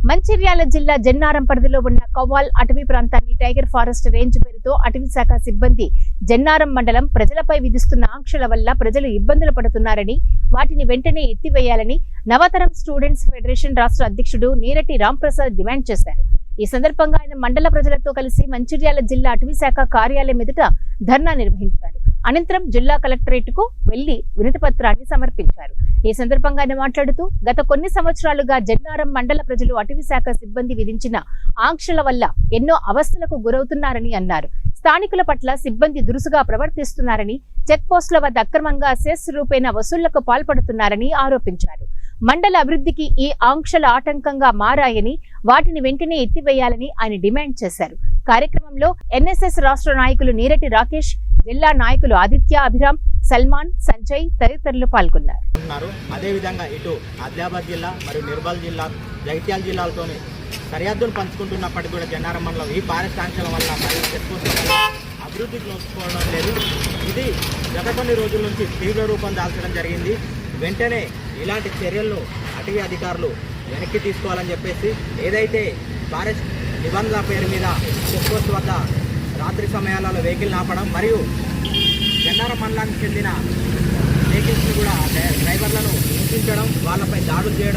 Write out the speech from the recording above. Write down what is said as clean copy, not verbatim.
మంచిర్యాల జిల్లా జన్నారం పరిధిలో ఉన్న కవ్వాల్ అటవీ ప్రాంతాన్ని టైగర్ ఫారెస్ట్ రేంజ్ పేరుతో అటవీ శాఖ సిబ్బంది జన్నారం మండలం ప్రజలపై విధిస్తున్న ఆంక్షల వల్ల ప్రజలు ఇబ్బందులు పడుతున్నారని, వాటిని వెంటనే ఎత్తివేయాలని నవతరం స్టూడెంట్స్ ఫెడరేషన్ రాష్ట్ర అధ్యక్షుడు నీరటి రాంప్రసాద్ డిమాండ్ చేశారు. ఈ సందర్భంగా ఆయన మండల ప్రజలతో కలిసి మంచిర్యాల జిల్లా అటవీ శాఖ కార్యాలయం ఎదుట ధర్నా నిర్వహించారు. అనంతరం జిల్లా కలెక్టరేట్ కు వెళ్లి వినతి పత్రాన్ని సమర్పించారు. ఈ సందర్భంగా ఆయన మాట్లాడుతూ, గత కొన్ని సంవత్సరాలుగా జన్నారం మండల ప్రజలు అటవీ శాఖ సిబ్బంది విధించిన ఆంక్షల వల్ల ఎన్నో అవస్థలకు గురవుతున్నారని అన్నారు. స్థానికుల పట్ల సిబ్బంది దురుసుగా ప్రవర్తిస్తున్నారని, చెక్ పోస్టుల వద్ద అక్రమంగా సెస్ రూపేణ వసూళ్లకు పాల్పడుతున్నారని ఆరోపించారు. మండల అభివృద్ధికి ఈ ఆంక్షల ఆటంకంగా మారాయని, వాటిని వెంటనే ఎత్తివేయాలని ఆయన డిమాండ్ చేశారు. కార్యక్రమంలో ఎన్ఎస్ఎస్ రాష్ట్ర నాయకులు నీరటి రాకేష్, జిల్లా నాయకులు ఆదిత్య, అభిరామ్, సల్మాన్, సంజయ్ తదితరులు పాల్గొన్నారు. అదేవిధంగా ఇటు ఆదిలాబాద్ జిల్లా మరియు నిర్మల్ జిల్లా, జగిత్యాల జిల్లాలతోని సరిహద్దును పంచుకుంటున్నప్పటికీ కూడా జన్నారం మండలం ఈ ఫారెస్ట్ ఆంక్షల వల్ల అభివృద్ధికి నోచుకోవడం లేదు. ఇది గత కొన్ని రోజుల నుంచి తీవ్ర రూపం దాల్చడం జరిగింది. వెంటనే ఇలాంటి చర్యలను అటవీ అధికారులు వెనక్కి తీసుకోవాలని చెప్పేసి, ఏదైతే ఫారెస్ట్ నిబంధనల పేరు మీద చెక్ పోస్ట్ వద్ద రాత్రి సమయాలలో వెహికల్ ఆపడం మరియు జన్నారం మండలానికి చెందిన వెహికల్స్ని కూడా డ్రైవర్లను హింసించడం, వాళ్ళపై దాడులు చేయడం